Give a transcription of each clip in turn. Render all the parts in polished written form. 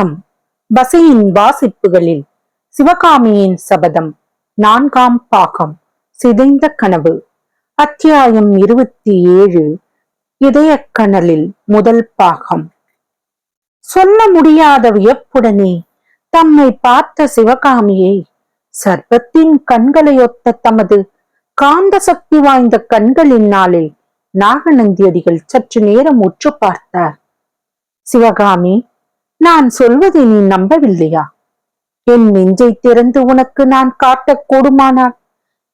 வணக்கம். பசியின் வாசிப்புகளில் சிவகாமியின் சபதம் 4ஆம் பாகம். சிதைந்த கனவு. அத்தியாயம் 27. இதயக்கனலில் முதல் பாகம். சொல்ல முடியாத வியப்புடனே தம்மை பார்த்த சிவகாமியை சர்ப்பத்தின் கண்களையொத்த தமது காந்த சக்தி வாய்ந்த கண்களினாலே நாகநந்தியடிகள் சற்று நேரம் உற்று பார்த்தார். சிவகாமி, நான் சொல்வதை நீ நம்பவில்லையா? என் நெஞ்சை திறந்து உனக்கு நான் காட்டக்கூடுமானால்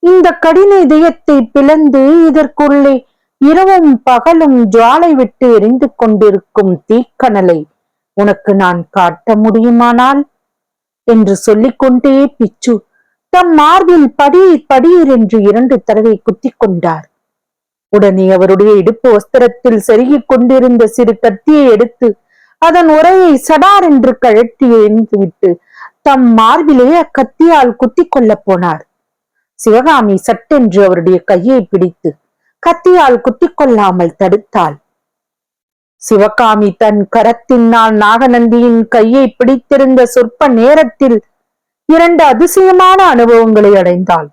இந்த கடின இதயத்தை பிளந்து இதற்குள்ளே இரவும் பகலும் ஜுவாலை விட்டு எரிந்து கொண்டிருக்கும் தீக்கனலை உனக்கு நான் காட்ட முடியுமானால் என்று சொல்லிக்கொண்டே பிச்சு தம் மார்பில் படீர் படீர் என்று 2 தடவை குத்திக் கொண்டார். உடனே அவருடைய இடுப்பு வஸ்திரத்தில் செருகிக் கொண்டிருந்த சிறு கத்தியை எடுத்து அதன் உரையை சடார் என்று கழட்டி எறிந்துவிட்டு தம் மார்பிலே அக்கத்தியால் குத்திக் கொள்ள போனார். சிவகாமி சட்டென்று அவருடைய கையை பிடித்து கத்தியால் குத்திக் கொள்ளாமல் தடுத்தாள். சிவகாமி தன் கரத்தினால் நாகநந்தியின் கையை பிடித்திருந்த சொற்ப நேரத்தில் 2 அதிசயமான அனுபவங்களை அடைந்தாள்.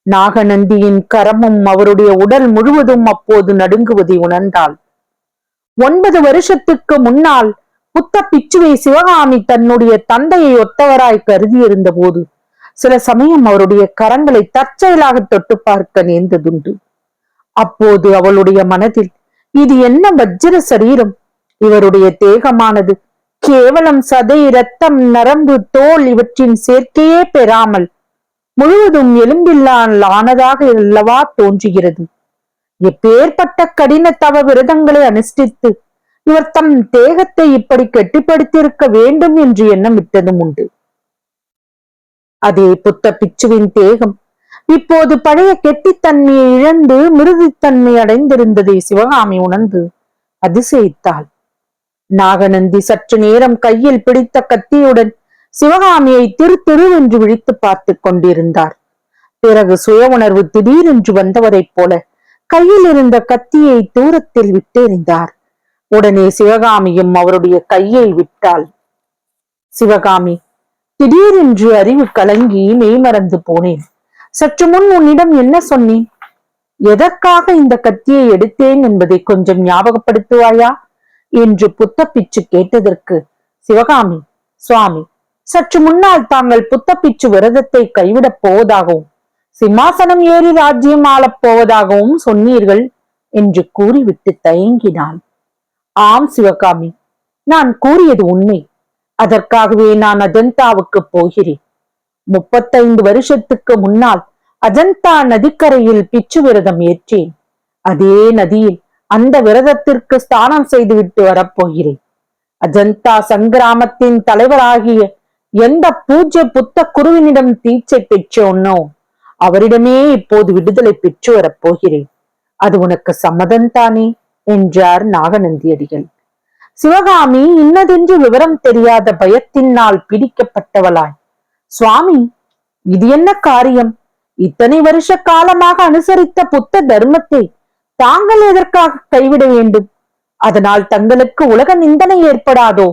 நாகநந்தியின் கரமும் அவருடைய உடல் முழுவதும் அப்போது நடுங்குவதை உணர்ந்தாள். 9 வருஷத்துக்கு முன்னால் புத்த பிச்சுவை சிவகாமி தன்னுடைய தந்தையை ஒத்தவராய் கருதியிருந்த போது சில சமயம் அவருடைய கரங்களை தற்செயலாக தொட்டு பார்க்க நேர்ந்ததுண்டு. அப்போது அவளுடைய மனதில் இது என்ன வஜ்ர சரீரம், இவருடைய தேகமானது கேவலம் சதை, இரத்தம், நரம்பு, தோல் இவற்றின் சேர்க்கையே பெறாமல் முழுவதும் எலும்பில்லால் ஆனதாக அல்லவா தோன்றுகிறது. எப்பேற்பட்ட கடின தவ விரதங்களை அனுஷ்டித்து இவர் தம் தேகத்தை இப்படி கெட்டிப்படுத்தியிருக்க வேண்டும் என்று எண்ணமிட்டதும் உண்டு. அதே புத்த பிச்சுவின் தேகம் இப்போது பழைய கெட்டித்தன்மையை இழந்து மிருதித்தன்மை அடைந்திருந்ததை சிவகாமி உணர்ந்து அதிசயித்தாள். நாகநந்தி சற்று நேரம் கையில் பிடித்த கத்தியுடன் சிவகாமியை திரு விழித்து பார்த்து கொண்டிருந்தார். பிறகு சுய உணர்வு திடீரென்று வந்தவரைப் போல கையில் இருந்த கத்தியை தூரத்தில் விட்டெறிந்தார். உடனே சிவகாமியும் அவருடைய கையை விட்டாள். சிவகாமி, திடீரென்று அறிவு கலங்கி மெய்மறந்து போனேன். சற்று முன் உன்னிடம் என்ன சொன்னேன்? எதற்காக இந்த கத்தியை எடுத்தேன் என்பதை கொஞ்சம் ஞாபகப்படுத்துவாயா என்று புத்த பிச்சு கேட்டதற்கு சிவகாமி, சுவாமி, சற்று முன்னால் தாங்கள் புத்த பிச்சு விரதத்தை கைவிடப் போவதாகவும் சிம்மாசனம் ஏறி ராஜ்யம் ஆளப் போவதாகவும் சொன்னீர்கள் என்று கூறிவிட்டு தயங்கினாள். ஆம் சிவகாமி, நான் கூறியது உண்மை. அதற்காகவே நான் அஜந்தாவுக்கு போகிறேன். 35 வருஷத்துக்கு முன்னால் அஜந்தா நதிக்கரையில் பிச்சு விரதம் ஏற்றேன். அதே நதியில் அந்த விரதத்திற்கு ஸ்நானம் செய்துவிட்டு வரப்போகிறேன். அஜந்தா சங்கிராமத்தின் தலைவராகிய எந்த பூஜ்ய புத்த குருவினிடம் தீட்சை பெற்றோன்னோ அவரிடமே இப்போது விடுதலை பெற்று வரப்போகிறேன். அது உனக்கு சம்மதம்தானே என்றார் நாகநந்தியடிகள். சிவகாமி இன்னதென்று விவரம் தெரியாத பயத்தினால் பிடிக்கப்பட்டவளாய், சுவாமி, இது என்ன காரியம்? இத்தனை வருஷ காலமாக அனுசரித்த புத்த தர்மத்தை தாங்கள் எதற்காக கைவிட வேண்டும்? அதனால் தங்களுக்கு உலக நிந்தனை ஏற்படாதோ?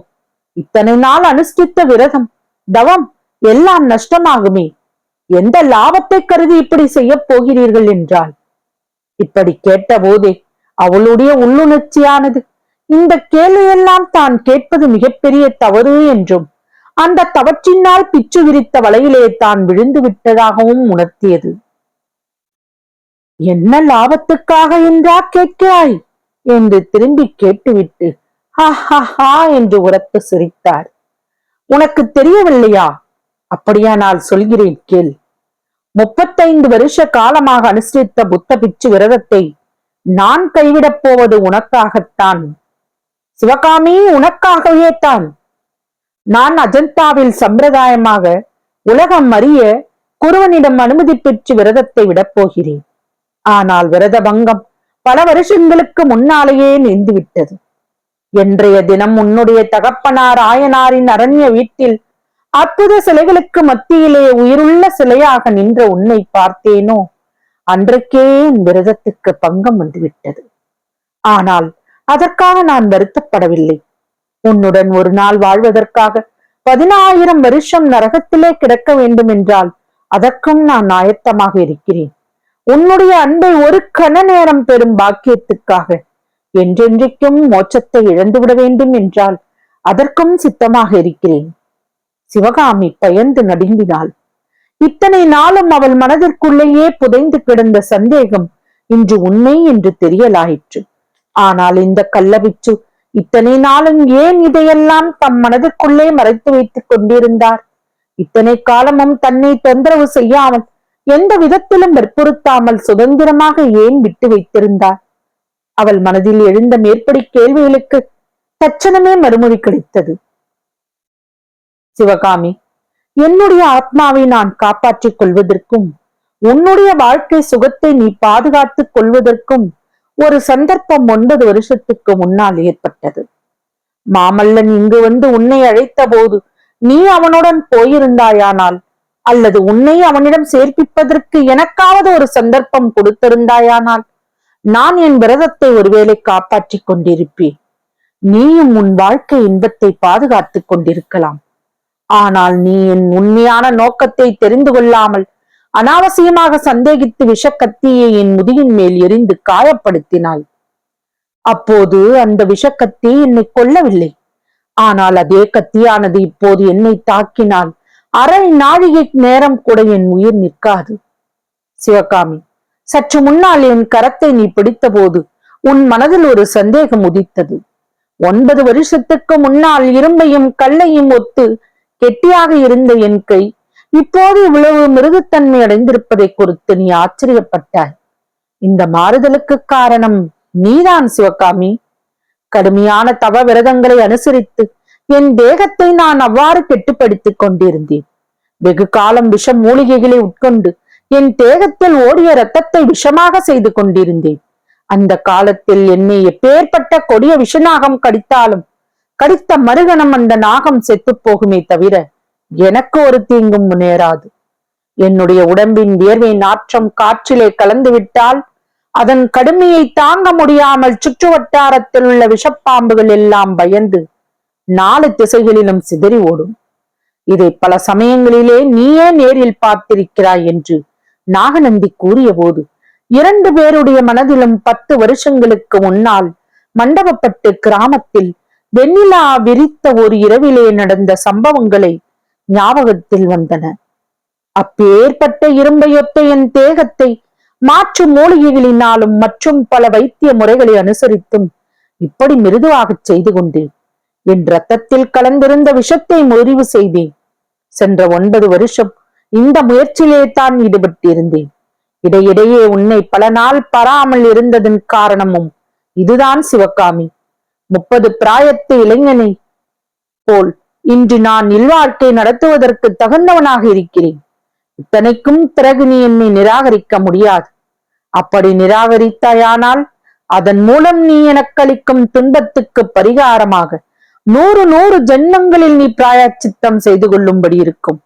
இத்தனை நாள் அனுஷ்டித்த விரதம், தவம் எல்லாம் நஷ்டமாகுமே. எந்த லாபத்தை கருதி இப்படி செய்ய போகிறீர்கள் என்றாள். இப்படி கேட்ட போதே அவளுடைய உள்ளுணர்ச்சியானது இந்த கேள்வியெல்லாம் தான் கேட்பது மிகப்பெரிய தவறு என்றும் அந்த தவற்றினால் பிச்சு விரித்த வலையிலே தான் விழுந்து விட்டதாகவும் உணர்த்தியது. என்ன லாபத்துக்காக என்றா கேட்கிறாய் என்று திரும்பி கேட்டுவிட்டு ஹா ஹா ஹா என்று உரத்து சிரித்தார். உனக்கு தெரியவில்லையா? அப்படியானால் சொல்கிறேன் கேள். 35 வருஷ காலமாக அனுஷ்டித்த புத்த பிச்சு விரதத்தை நான் கைவிடப் போவது உனக்காகத்தான் சிவகாமி, உனக்காகவே தான். நான் அஜந்தாவில் சம்பிரதாயமாக உலகம் அறிய குருவனிடம் அனுமதி பெற்று விரதத்தை விடப் போகிறேன். ஆனால் விரத பங்கம் பல வருஷங்களுக்கு முன்னாலேயே நேர்ந்துவிட்டது. என்றைய தினம் உன்னுடைய தகப்பனார் ஆயனாரின் அரண்ய வீட்டில் அற்புத சிலைகளுக்கு மத்தியிலே உயிருள்ள சிலையாக நின்ற உன்னை பார்த்தேனோ அன்றைக்கே என் விரதத்துக்கு பங்கம் வந்துவிட்டது. ஆனால் அதற்காக நான் வருத்தப்படவில்லை. உன்னுடன் ஒரு நாள் வாழ்வதற்காக 10,000 வருஷம் நரகத்திலே கிடக்க வேண்டும் என்றால் அதற்கும் நான் ஆயத்தமாக இருக்கிறேன். உன்னுடைய அன்பை ஒரு கண நேரம் பெறும் பாக்கியத்துக்காக என்றென்றைக்கும் மோட்சத்தை இழந்துவிட வேண்டும் என்றால் அதற்கும் சித்தமாக இருக்கிறேன். சிவகாமி பயந்து நடுங்கினாள். இத்தனை நாளும் அவள் மனதிற்குள்ளேயே புதைந்து கிடந்த சந்தேகம் இன்று உண்மை என்று தெரியலாயிற்று. ஆனால் இந்த கள்ளவிச்சு இத்தனை நாளும் ஏன் இதையெல்லாம் தம் மனதிற்குள்ளே மறைத்து வைத்துக் கொண்டிருந்தார்? இத்தனை காலமும் தன்னை தொந்தரவு செய்யாமல் எந்த விதத்திலும் வற்புறுத்தாமல் சுதந்திரமாக ஏன் விட்டு வைத்திருந்தார்? அவள் மனதில் எழுந்த மேற்படி கேள்விகளுக்கு தட்சணமே மறுமொழி கிடைத்தது. சிவகாமி, என்னுடைய ஆத்மாவை நான் காப்பாற்றிக் கொள்வதற்கும் உன்னுடைய வாழ்க்கை சுகத்தை நீ பாதுகாத்துக் கொள்வதற்கும் ஒரு சந்தர்ப்பம் 9 வருஷத்துக்கு முன்னால் ஏற்பட்டது. மாமல்லன் இங்கு வந்து உன்னை அழைத்த போது நீ அவனுடன் போயிருந்தாயானால், அல்லது உன்னை அவனிடம் சேர்ப்பிப்பதற்கு எனக்காவது ஒரு சந்தர்ப்பம் கொடுத்திருந்தாயானால், நான் என் விரதத்தை ஒருவேளை காப்பாற்றிக் கொண்டிருப்பேன். நீயும் உன் வாழ்க்கை இன்பத்தை பாதுகாத்துக் கொண்டிருக்கலாம். ஆனால் நீ என் உண்மையான நோக்கத்தை தெரிந்து கொள்ளாமல் அனாவசியமாக சந்தேகித்து விஷக்கத்தியை என் முதுகின் மேல் எரிந்து காயப்படுத்தினாய். அப்போது அந்த விஷக்கத்தி என்னை கொல்லவில்லை. ஆனால் அதே கத்தியானது இப்போது என்னை தாக்கினால் அரை நாழிகை நேரம் கூட என் உயிர் நிற்காது. சிவகாமி, சற்று முன்னால் என் கரத்தை நீ பிடித்த போது உன் மனதில் ஒரு சந்தேகம் உதித்தது. 9 வருஷத்துக்கு முன்னால் இரும்பையும் கல்லையும் ஒத்து கெட்டியாக இருந்த என் கை இப்போது இவ்வளவு மிருதுத்தன்மை அடைந்திருப்பதை குறித்து நீ ஆச்சரியப்பட்டாய். இந்த மாறுதலுக்கு காரணம் நீதான் சிவகாமி. கடுமையான தவ விரதங்களை அனுசரித்து என் தேகத்தை நான் அவ்வாறு கெட்டுப்படுத்திக் கொண்டிருந்தேன். வெகு காலம் விஷ மூலிகைகளை உட்கொண்டு என் தேகத்தில் ஓடிய இரத்தத்தை விஷமாக செய்து கொண்டிருந்தேன். அந்த காலத்தில் என்னை எப்பேற்பட்ட கொடிய விஷநாகம் கடித்தாலும் கடித்த மறுகணம் அந்த நாகம் செத்து போகுமே தவிர எனக்கு ஒரு தீங்கும் நேராது. என்னுடைய உடம்பின் வியர்வை நாற்றம் காற்றிலே கலந்து விட்டால் அதன் கடுமையை தாங்க முடியாமல் சுற்று வட்டாரத்தில் உள்ள விஷப்பாம்புகள் எல்லாம் பயந்து 4 திசைகளிலும் சிதறி ஓடும். இதை பல சமயங்களிலே நீயே நேரில் பார்த்திருக்கிறாய் என்று நாகநந்தி கூறிய போது 2 பேருடைய மனதிலும் 10 வருஷங்களுக்கு முன்னால் மண்டபப்பட்டு கிராமத்தில் வெண்ணிலா விரித்த ஒரு இரவிலே நடந்த சம்பவங்களை ஞாபகத்தில் வந்தன. அப்பேற்பட்ட இரும்பையொத்த என் தேகத்தை மாற்று மூலிகைகளினாலும் மற்றும் பல வைத்திய முறைகளை அனுசரித்தும் இப்படி மிருதுவாகச் செய்து கொண்டேன். என் ரத்தத்தில் கலந்திருந்த விஷத்தை முறிவு செய்தேன். சென்ற 9 வருஷம் இந்த முயற்சியிலே தான் ஈடுபட்டிருந்தேன். இடையிடையே உன்னை பல நாள் பராமல் இருந்ததன் காரணமும் இதுதான் சிவகாமி. 30 பிராயத்து இளைஞனை போல் இன்று நான் இல்வாழ்க்கை நடத்துவதற்கு தகுந்தவனாக இருக்கிறேன். இத்தனைக்கும் பிறகு நீ என்னை நிராகரிக்க முடியாது. அப்படி நிராகரித்தாயானால் அதன் மூலம் நீ எனக்களிக்கும் துன்பத்துக்கு பரிகாரமாக 100 ஜென்மங்களில் நீ பிராயச்சித்தம் செய்து கொள்ளும்படி இருக்கும்.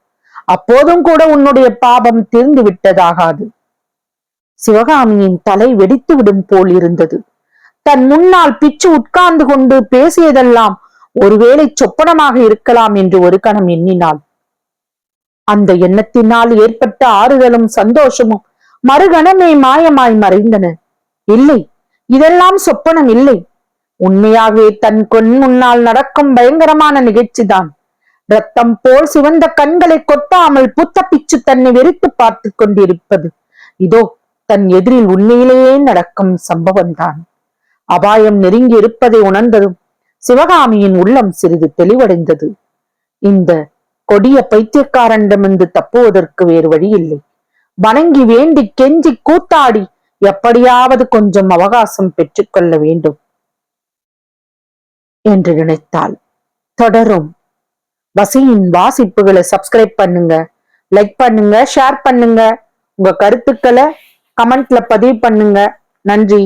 அப்போதும் கூட உன்னுடைய பாபம் தீர்ந்து விட்டதாகாது. சிவகாமியின் தலை வெடித்து விடும் போல் இருந்தது. தன் முன்னால் பிச்சு உட்கார்ந்து கொண்டு பேசியதெல்லாம் ஒருவேளை சொப்பனமாக இருக்கலாம் என்று ஒரு கணம் எண்ணினாள். அந்த எண்ணத்தினால் ஏற்பட்ட ஆறுதலும் சந்தோஷமும் மறுகணமே மாயமாய் மறைந்தன. இல்லை, இதெல்லாம் சொப்பனம் இல்லை. உண்மையாகவே தன் கொன் முன்னால் நடக்கும் பயங்கரமான நிகழ்ச்சிதான். ரத்தம் போல் சிவந்த கண்களை கொட்டாமல் புத்த பிச்சு தன்னை வெறித்து பார்த்து கொண்டிருப்பது இதோ தன் எதிரில் உண்மையிலேயே நடக்கும் சம்பவம்தான். அபாயம் நெருங்கி இருப்பதை உணர்ந்ததும் சிவகாமியின் உள்ளம் சிறிது தெளிவடைந்தது. இந்த கொடிய பைத்தியக்காரனிடமிருந்து தப்புவதற்கு வேறு வழி இல்லை. வணங்கி வேண்டி கெஞ்சி கூத்தாடி எப்படியாவது கொஞ்சம் அவகாசம் பெற்றுக்கொள்ள வேண்டும் என்று நினைத்தாள். தொடரும். வசியின் வாசிப்புகளை சப்ஸ்கிரைப் பண்ணுங்க, லைக் பண்ணுங்க, ஷேர் பண்ணுங்க. உங்க கருத்துக்களை கமெண்ட்ல பதிவு பண்ணுங்க. நன்றி.